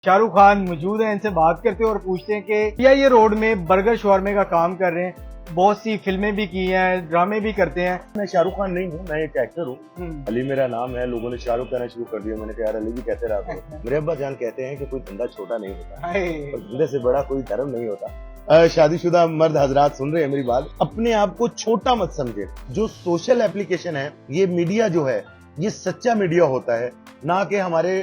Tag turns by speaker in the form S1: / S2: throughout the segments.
S1: शाहरुख खान मौजूद हैं, इनसे बात करते हैं और पूछते हैं कि क्या ये रोड में बर्गर शवारमे का काम कर रहे हैं। बहुत सी फिल्में भी की हैं, ड्रामे भी करते हैं।
S2: मैं शाहरुख खान नहीं हूँ, मैं एक एक्टर हूँ। अली मेरा नाम है। लोगों ने शाहरुख कहना शुरू कर दिया, मैंने कहा यार अली भी कहते रहा करो। मेरे अब्बा जान कहते हैं कि कोई धंधा छोटा नहीं होता और धंधे से बड़ा कोई धर्म नहीं होता। शादीशुदा मर्द हजरात सुन रहे हैं मेरी बात, अपने आप को छोटा मत समझे। जो सोशल एप्लीकेशन है, ये मीडिया जो है, ये सच्चा मीडिया होता है, ना कि हमारे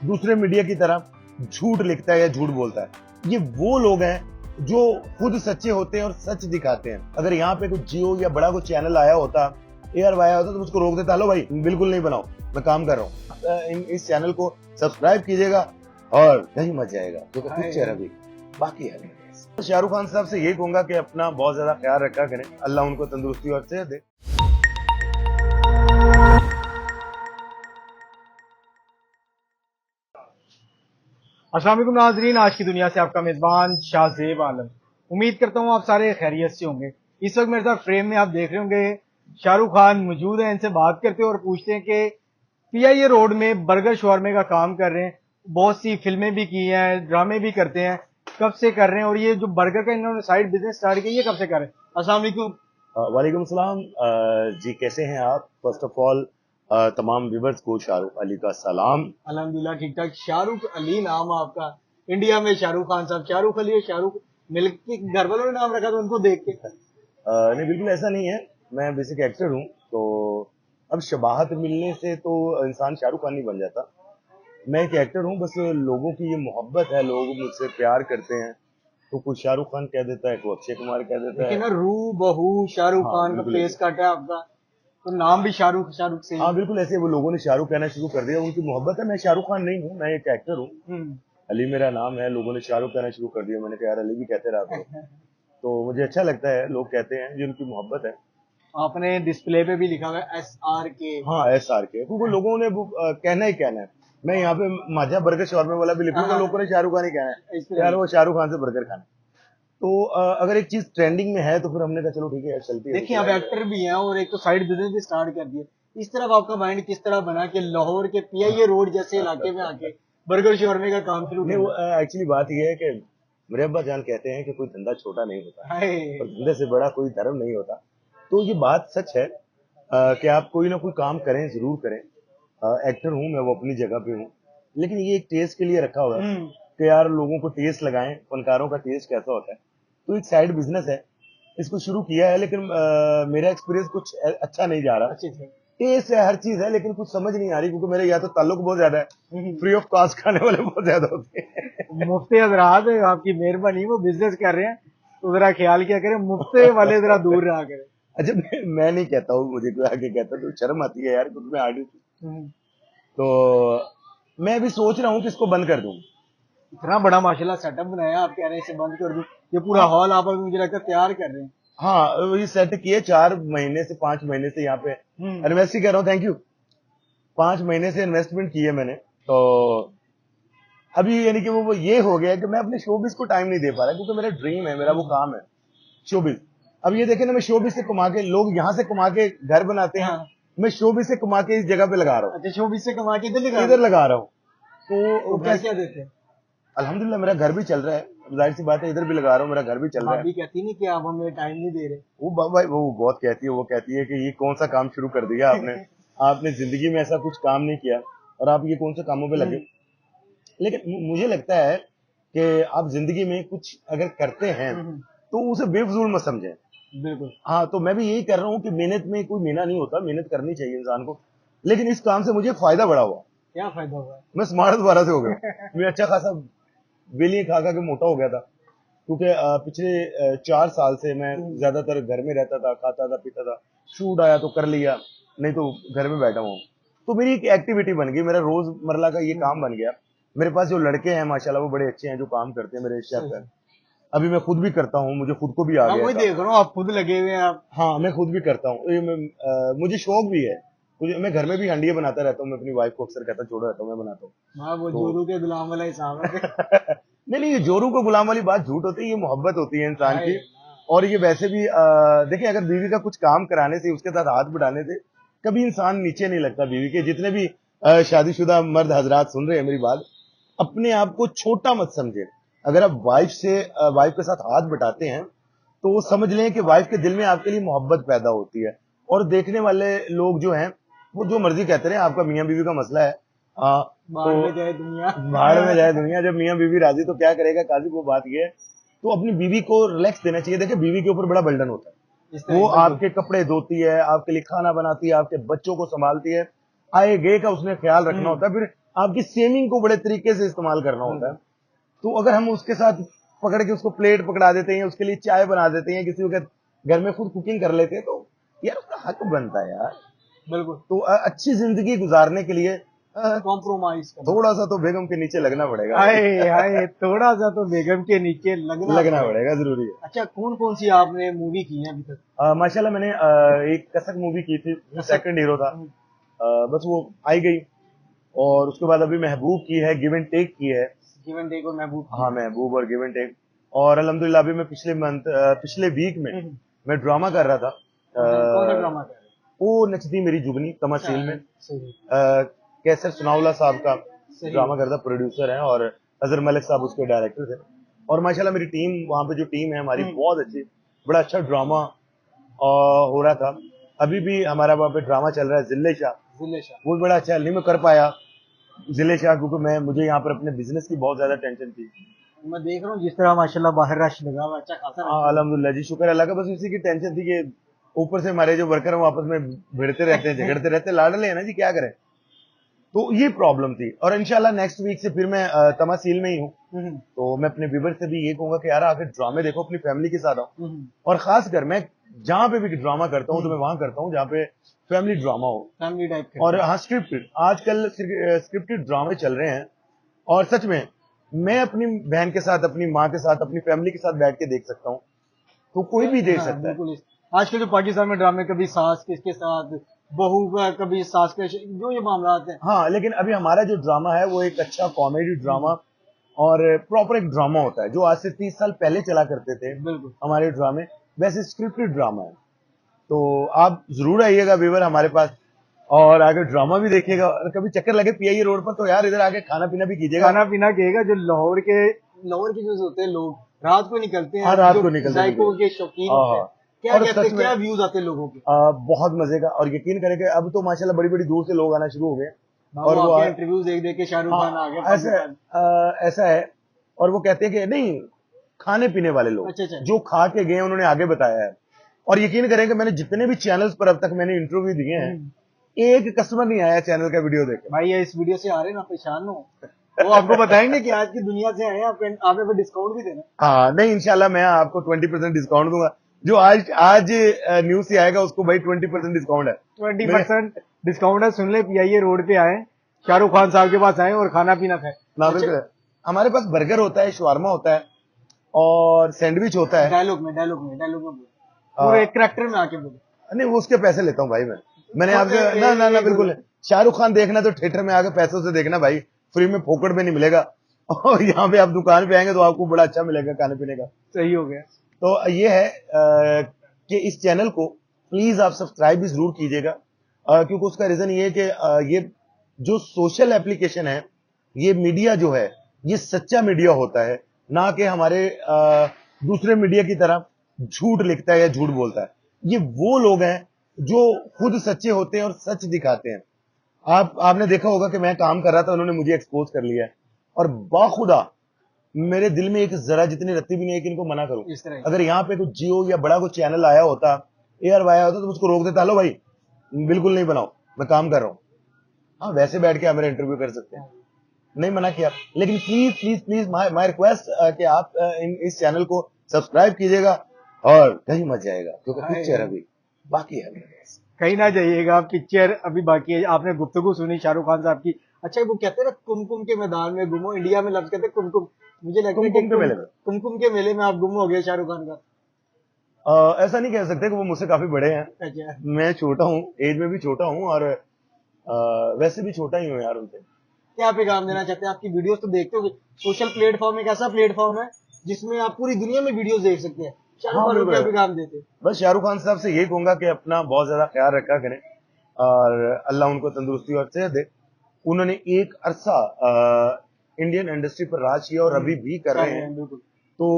S2: दूसरे मीडिया की तरह झूठ लिखता है या झूठ बोलता है। ये वो लोग हैं जो खुद सच्चे होते हैं और सच दिखाते हैं। अगर यहाँ पे कुछ जियो या बड़ा कोई चैनल आया होता, एयर आया होता, तो मुझको रोक देता, लो भाई बिल्कुल नहीं बनाओ, मैं काम कर रहा हूँ। इस चैनल को सब्सक्राइब कीजिएगा और कहीं मच जाएगा, क्योंकि पिक्चर अभी बाकी है। शाहरुख खान साहब से यही कहूंगा कि अपना बहुत ज्यादा ख्याल रखा करें, अल्लाह उनको तंदुरुस्ती और सेहत दे।
S1: अस्सलाम वालेकुम नाजरीन, आज की दुनिया से आपका मेजबान शाहजेब आलम। उम्मीद करता हूँ आप सारे खैरियत से होंगे। इस वक्त मेरे साथ फ्रेम में आप देख रहे होंगे शाहरुख खान मौजूद हैं, इनसे बात करते हैं और पूछते हैं कि पीआईए रोड में बर्गर शवारमे का काम कर रहे हैं। बहुत सी फिल्में भी की हैं, ड्रामे भी करते हैं, कब से कर रहे हैं और ये जो बर्गर का इन्होंने साइड बिजनेस स्टार्ट किया, ये कब से कर रहे हैं? अस्सलाम वालेकुम।
S2: वालेकुम सलाम। जी कैसे हैं आप? फर्स्ट ऑफ ऑल तमाम व्यूअर्स को शाहरुख अली का सलाम।
S1: अल्हम्दुलिल्लाह ठीक ठाक। शाहरुख अली नाम आपका, इंडिया में शाहरुख खान साहब, शाहरुख अली, शाहरुख मिल के घर वालों ने नाम रखा था उनको देख के?
S2: नहीं, बिल्कुल ऐसा नहीं है। मैं बेसिक एक्टर हूँ, तो अब शबाहत मिलने से तो इंसान शाहरुख खान नहीं बन जाता। मैं एक एक्टर हूँ, बस लोगों की ये मोहब्बत है, लोग मुझसे प्यार करते हैं, तो कोई शाहरुख खान कह देता है, कोई अक्षय कुमार कह देता है।
S1: लेकिन ना रू बहू शाहरुख
S2: हाँ,
S1: खान का
S2: बिल्कुल
S1: फेस
S2: ऐसे।
S1: कट है आपका, तो नाम भी शाहरुख शाहरुख से ही।
S2: हाँ बिल्कुल ऐसे, वो लोगों ने शाहरुख कहना शुरू कर दिया, उनकी मोहब्बत है। मैं शाहरुख खान नहीं हूँ, मैं एक एक्टर हूँ। अली मेरा नाम है। लोगों ने शाहरुख कहना शुरू कर दिया, मैंने कहा यार अली भी कहते रहा करो। तो मुझे अच्छा लगता है, लोग कहते हैं, जो उनकी मोहब्बत है।
S1: आपने डिस्प्ले पे भी लिखा हुआ है SRK।
S2: हाँ SRK, क्योंकि लोगों ने वो कहना ही कहना है। मैं यहाँ पे माजा बर्गर शॉर्मे वाला भी लिखूंगा, लोगों ने शाहरुख खान ही कहना है
S1: इस
S2: तो यार वो शाहरुख खान से बर्गर खाना है। तो अगर एक चीज ट्रेंडिंग में है, तो फिर हमने कहा चलो ठीक है यार, चलती है।
S1: देखिए आप एक्टर भी हैं और एक तो साइड बिजनेस भी स्टार्ट कर दिया। इस तरफ आपका माइंड किस तरह बना कि लाहौर के पीआईए रोड जैसे इलाके में आके बर्गर शवारमे का काम शुरू
S2: नहीं,
S1: किया?
S2: वो एक्चुअली बात यह है कि मेरे अब्बा जान कहते हैं कि कोई धंधा छोटा नहीं होता और धंधे से बड़ा कोई धर्म नहीं होता। तो ये बात सच है कि आप कोई ना कोई काम करें, जरूर करें। एक्टर हूँ मैं, वो अपनी जगह पे हूँ, लेकिन ये एक टेस्ट के लिए रखा हुआ है कि यार लोगों को टेस्ट लगाएं, फनकारों का टेस्ट कैसा होता है। तो एक साइड बिजनेस है, इसको शुरू किया है, लेकिन मेरा एक्सपीरियंस कुछ अच्छा नहीं जा रहा।
S1: अच्छे से
S2: टेस्ट है, हर चीज है, लेकिन कुछ समझ नहीं आ रही, क्योंकि मेरे यहाँ तो ताल्लुक बहुत ज्यादा है, फ्री ऑफ कॉस्ट खाने वाले बहुत ज्यादा होते हैं।
S1: मुफ्ती हजरात आपकी मेहरबानी, वो बिजनेस कर रहे हैं तो जरा ख्याल किया करें, मुफ्ते वाले जरा दूर रहा करें।
S2: अच्छा, मैं नहीं कहता हूँ, मुझे कोई आगे कहता तो शर्म आती है यार, क्योंकि मैं आर्टिस्ट। तो मैं भी सोच रहा हूँ कि इसको बंद कर दूं।
S1: इतना बड़ा माशाल्लाह सेटअप बनाया, आप कह रहे हैं इसे बंद कर दूं? ये पूरा हॉल आप अभी मुझे लगता है तैयार कर रहे हैं।
S2: हाँ, ये सेट किए 4 महीने से 5 महीने से यहाँ पे इन्वेस्ट ही कर रहा हूँ। Thank you. 5 महीने से इन्वेस्टमेंट की है मैंने, तो अभी यानी कि वो ये हो गया कि मैं अपने शोबिज को टाइम नहीं दे पा रहा, क्योंकि मेरा ड्रीम है, मेरा वो काम है शोबिज। अब ये देखे ना, मैं शोबिज से कमा के, लोग यहाँ से कमा के घर बनाते हैं, मैं शोबिज से कमा के इस जगह पे लगा रहा हूँ।
S1: अच्छा, शोबिज से कमा के
S2: इधर लगा रहा हूँ। तो
S1: क्या क्या देते हैं?
S2: अल्हम्दुलिल्लाह मेरा घर भी चल रहा है, जाहिर सी बात है, इधर भी लगा रहा हूँ, मेरा घर भी चल रहा है।
S1: भाभी कहती नहीं कि आप हमें टाइम नहीं दे रहे?
S2: भाई वो बहुत कहती है, वो कहती है कि ये कौन सा काम शुरू कर दिया आपने। आपने जिंदगी में ऐसा कुछ काम नहीं किया और आप ये कौन से कामों पे लगे। लेकिन मुझे लगता है कि आप जिंदगी में कुछ अगर करते हैं तो उसे बेफजूल मत समझें।
S1: बिल्कुल।
S2: हाँ, तो मैं भी यही कर रहा हूँ कि मेहनत में कोई मीना नहीं होता, मेहनत करनी चाहिए इंसान को। लेकिन इस काम से मुझे फायदा बड़ा हुआ।
S1: क्या फायदा हुआ?
S2: मैं स्मार्ट दोबारा से हो गया। मैं अच्छा खासा बेलियां खा खा के मोटा हो गया था, क्योंकि पिछले 4 साल से मैं ज्यादातर घर में रहता था, खाता था, पीता था। शूट आया तो कर लिया, नहीं तो घर में बैठा हूँ। तो मेरी एक एक्टिविटी बन गई, मेरा रोजमर्रा का ये काम बन गया। मेरे पास जो लड़के हैं माशाल्लाह, वो बड़े अच्छे हैं, जो काम करते हैं, मेरे शेफ हैं। अभी मैं खुद भी करता हूँ, मुझे खुद को भी आ गया।
S1: मैं देख रहा हूँ आप खुद लगे हुए हैं आप।
S2: हाँ, मैं खुद भी करता हूँ। मुझे शौक भी है, मैं घर में भी हंडिया बनाता रहता हूँ। मैं अपनी वाइफ को अक्सर कहता छोड़ो रहता हूँ, मैं बनाता हूँ।
S1: हाँ, वो जोरू के गुलाम वाला हिसाब है।
S2: नहीं, ये जोरू को गुलाम वाली बात झूठ होती है, ये मोहब्बत होती है इंसान की। और ये वैसे भी देखिए, अगर बीवी का कुछ काम कराने से, उसके साथ हाथ बढ़ाने से कभी इंसान नीचे नहीं लगता। बीवी के जितने भी शादीशुदा मर्द हजरात सुन रहे हैं मेरी बात, अपने आप को छोटा मत समझे। अगर आप वाइफ के साथ हाथ बटाते हैं तो समझ लें कि वाइफ के दिल में आपके लिए मोहब्बत पैदा होती है। और देखने वाले लोग जो हैं वो जो मर्जी कहते रहे, आपका मियाँ बीवी का मसला है।
S1: बाहर में जाए दुनिया,
S2: बाहर में जाए दुनिया, जब मियाँ बीवी राजी तो क्या करेगा काजी। वो बात ये है, तो अपनी बीवी को रिलैक्स देना चाहिए। देखिए बीवी के ऊपर बड़ा बर्डन होता है, वो आपके कपड़े धोती है, आपके लिए खाना बनाती है, आपके बच्चों को संभालती है, आए गए का उसने ख्याल रखना होता है, फिर आपकी सेविंग को बड़े तरीके से इस्तेमाल करना होता है। तो अगर हम उसके साथ पकड़ के उसको प्लेट पकड़ा देते हैं, उसके लिए चाय बना देते हैं, किसी के घर में खुद कुकिंग कर लेते हैं, तो यार उसका हक बनता है यार।
S1: बिल्कुल।
S2: तो अच्छी जिंदगी गुजारने के लिए
S1: कॉम्प्रोमाइज
S2: थोड़ा सा तो बेगम के नीचे लगना पड़ेगा।
S1: हाय थोड़ा सा तो बेगम के नीचे लगना
S2: पड़ेगा, जरूरी है।
S1: अच्छा, कौन कौन सी आपने मूवी की है अभी तक?
S2: माशाल्लाह मैंने एक कसक मूवी की थी, सेकंड हीरो था। बस वो आई गई। और उसके बाद अभी महबूब की है, गिव एंड टेक की है।
S1: गिव एंड टेक और महबूब।
S2: हाँ, महबूब और गिव एंड टेक। और अल्हम्दुलिल्लाह अभी मैं पिछले वीक में मैं ड्रामा कर रहा था।
S1: कौन सा ड्रामा कर रहे?
S2: वो नचदी मेरी जुगनी तमासील में कैसर सुनावला साहब का ड्रामा करता प्रोड्यूसर है, और अजहर मलिक साहब उसके डायरेक्टर थे। और माशाल्लाह मेरी टीम, वहाँ पे जो टीम है हमारी बहुत अच्छी, बड़ा अच्छा ड्रामा हो रहा था। अभी भी हमारा वहाँ पे ड्रामा चल रहा है जिले शाह, वो बड़ा अच्छा नहीं मैं कर पाया जिले शाह, क्योंकि मुझे यहाँ पर अपने बिजनेस की बहुत ज्यादा टेंशन थी।
S1: मैं देख रहा हूँ जिस तरह माशाल्लाह बाहर रश लगा हुआ, अच्छा खासा।
S2: अल्हम्दुलिल्लाह जी, शुक्र अल्लाह का। बस इसी की टेंशन थी कि ऊपर से हमारे जो वर्कर हैं आपस में भिड़ते रहते हैं, झगड़ते रहते हैं, लाडले हैं ना जी, क्या करें। तो ये प्रॉब्लम थी। और इंशाल्लाह नेक्स्ट वीक से फिर मैं तमासील में ही हूँ। तो मैं अपने व्यूअर से भी ये कहूंगा कि यार आकर ड्रामे देखो, अपनी फैमिली के साथ आओ। और खासकर मैं जहां पे भी ड्रामा करता हूँ तो मैं वहां करता हूँ जहाँ पे फैमिली ड्रामा हो, फैमिली टाइप। और हाँ, स्क्रिप्टेड, आजकल स्क्रिप्टेड ड्रामे चल रहे हैं। और सच में मैं अपनी बहन के साथ, अपनी माँ के साथ, अपनी फैमिली के साथ बैठ के देख सकता हूँ, तो कोई भी देख सकता है। आजकल जो पाकिस्तान में ड्रामे, कभी सास किसके साथ, बहू का, कभी सास के, जो ये मामला आते हैं। हाँ, लेकिन अभी हमारा जो ड्रामा है वो एक अच्छा कॉमेडी ड्रामा और प्रॉपर एक ड्रामा होता है, जो आज से 30 साल पहले चला करते थे बिल्कुल हमारे ड्रामे, वैसे स्क्रिप्टेड ड्रामा है। तो आप जरूर आइएगा व्यूअर हमारे पास, और अगर ड्रामा भी देखिएगा, और कभी चक्कर लगे पीआईए रोड पर तो यार इधर आके खाना पीना भी कीजिएगा। खाना पीना कीजिएगा। जो लाहौर के जो होते हैं लोग, रात को निकलते हैं। हाँ, रात को निकलते हैं, के शौकीन, क्या व्यूज आते हैं लोगों के, बहुत मजे का। और यकीन करें कि अब तो माशाल्लाह बड़ी बड़ी दूर से लोग आना शुरू हो गए, और वो इंटरव्यूज देख के शाहरुख खान आ गए, ऐसा है। और वो कहते हैं कि नहीं, खाने पीने वाले लोग जो खा के गए उन्होंने आगे बताया है। और यकीन करें कि मैंने जितने भी चैनल्स पर अब तक मैंने इंटरव्यू दिए हैं, एक कस्टमर नहीं आया चैनल का वीडियो देख। भाई ये इस वीडियो से आ रहे हैं ना, परेशान हो, वो आपको बताएंगे कि आज की दुनिया से आए, आपने डिस्काउंट भी देना। हाँ, नहीं इंशाल्लाह मैं आपको 20% डिस्काउंट दूंगा। जो आज न्यूज से आएगा उसको भाई 20% डिस्काउंट है। 20% डिस्काउंट है। सुन ले, पीआईए रोड पे आए, शाहरुख खान साहब के पास आए और खाना पीना खाए। हमारे पास बर्गर होता है, शवारमा होता है, और सैंडविच होता है। डायलॉग में पूरे कैरेक्टर में आके बोलो। नहीं, वो उसके पैसे लेता हूँ भाई मैंने आपसे ना बिल्कुल। शाहरुख खान देखना तो थिएटर में आके पैसों से देखना भाई, फ्री में फोकट में नहीं मिलेगा। और यहाँ पे आप दुकान पे आएंगे तो आपको बड़ा अच्छा मिलेगा खाने पीने का। सही हो गया। तो ये है कि इस चैनल को प्लीज आप सब्सक्राइब भी जरूर कीजिएगा, क्योंकि उसका रीजन ये है कि ये जो सोशल एप्लीकेशन है, ये मीडिया जो है, ये सच्चा मीडिया होता है, ना कि हमारे दूसरे मीडिया की तरह झूठ लिखता है या झूठ बोलता है। ये वो लोग हैं जो खुद सच्चे होते हैं और सच दिखाते हैं। आपने देखा होगा कि मैं काम कर रहा था, उन्होंने मुझे एक्सपोज कर लिया है, और बाखुदा मेरे दिल में एक जरा जितनी रत्ती भी नहीं है कि इनको मना करूं। अगर यहाँ पे कुछ जियो या बड़ा कुछ चैनल आया होता, एयर आया होता, तो उसको रोक देता, लो भाई बिल्कुल नहीं बनाओ, मैं काम कर रहा हूँ। हाँ, वैसे बैठ के आप मेरा इंटरव्यू कर सकते हैं, नहीं मना किया। लेकिन please please please my request कि आप इस चैनल को सब्सक्राइब कीजिएगा और कहीं मत जाएगा, क्योंकि पिक्चर अभी बाकी है। कहीं ना जाइएगा, पिक्चर अभी बाकी है। आपने गुफ्तगू सुनी शाहरुख खान साहब की। अच्छा, वो कहते हैं ना, कुमकुम के मैदान में गुमो, इंडिया में लफ्ज कहते हैं कुमकुम। मुझे लगता है कुमकुम के मेले में आप गुम हो गए शाहरुख खान का। ऐसा नहीं कह सकते कि वो मुझसे काफी बड़े हैं। अच्छा। मैं छोटा हूँ, एज में भी छोटा हूँ, और वैसे भी छोटा ही हूँ यार उनसे। क्या पैगाम देना चाहते हैं? आपकी वीडियोस तो देखते हो, सोशल प्लेटफॉर्म एक ऐसा प्लेटफॉर्म है जिसमें आप पूरी दुनिया में वीडियोस देख सकते हैं। क्या पैगाम देते? बस शाहरुख खान साहब से यही कहूंगा कि अपना बहुत ज्यादा ख्याल रखा करें, और अल्लाह उनको तंदुरुस्ती और सेहत दे। उन्होंने एक अरसा इंडियन इंडस्ट्री पर राज किया और अभी भी कर रहे हैं। तो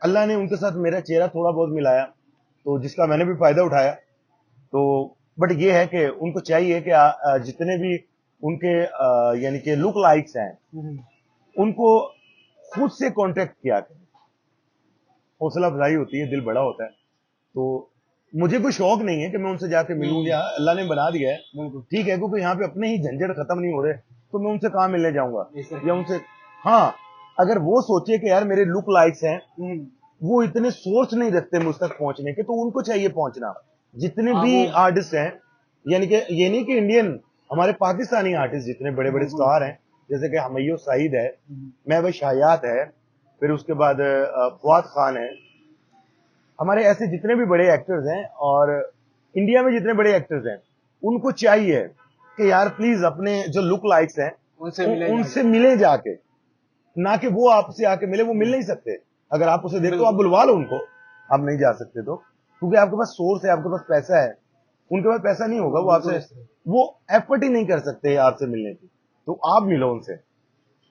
S2: अल्लाह ने उनके साथ मेरा चेहरा थोड़ा बहुत मिलाया, तो जिसका मैंने भी फायदा उठाया। तो बट ये है कि उनको चाहिए कि जितने भी उनके यानी कि लुक लाइक्स हैं उनको खुद से कांटेक्ट किया करें। हौसला अफजाई होती है, दिल बड़ा होता है। तो मुझे कोई शौक नहीं है कि मैं उनसे जाके मिलूं, या अल्लाह ने बना दिया है ठीक है, क्योंकि यहाँ पे अपने ही झंझट खत्म नहीं हो रहे तो मैं उनसे कहाँ मिलने जाऊंगा या उनसे। हाँ, अगर वो सोचे कि यार मेरे लुक लाइक्स हैं, वो इतने सोर्स नहीं रखते मुझ तक पहुंचने के, तो उनको चाहिए पहुंचना। जितने भी आर्टिस्ट हैं, यानी कि ये नहीं कि इंडियन, हमारे पाकिस्तानी आर्टिस्ट जितने बड़े बड़े स्टार हैं, जैसे कि हमैयो सईद है, महबूब शायात है, फिर उसके बाद फवाद खान है, हमारे ऐसे जितने भी बड़े एक्टर्स हैं और इंडिया में जितने बड़े एक्टर्स हैं, उनको चाहिए कि यार प्लीज अपने जो लुक लाइक्स हैं उनसे मिले जाके, ना कि वो आपसे आके मिले। वो मिल नहीं सकते। अगर आप उसे देखते हो, आप बुलवा लो उनको, आप नहीं जा सकते तो, क्योंकि आपके पास सोर्स है, आपके पास पैसा है। उनके पास पैसा नहीं होगा, वो आपसे वो एफर्ट ही नहीं कर सकते आपसे मिलने की। तो आप मिलो उनसे,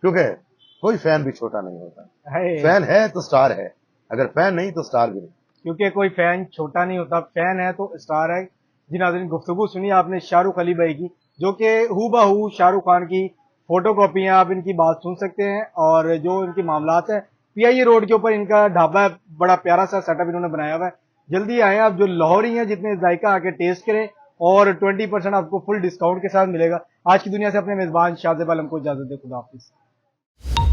S2: क्योंकि कोई फैन भी छोटा नहीं होता। फैन है तो स्टार है, अगर फैन नहीं तो स्टार भी नहीं,
S1: क्योंकि कोई फैन छोटा नहीं होता, फैन है तो स्टार है। जी नाज़रीन, गुफ्तगू सुनी आपने शाहरुख अली भाई की, जो कि हूबहू शाहरुख खान की फोटो कॉपी है। आप इनकी बात सुन सकते हैं। और जो इनकी मामलात है, पीआईए रोड के ऊपर इनका ढाबा है, बड़ा प्यारा सा सेटअप इन्होंने बनाया हुआ है। जल्दी आए आप, जो लाहौरी हैं, जितने जायका आके टेस्ट करें, और 20% आपको फुल डिस्काउंट के साथ मिलेगा। आज की दुनिया से अपने मेजबान शाहजेब आलम को इजाजत दे, खुदा हाफिज।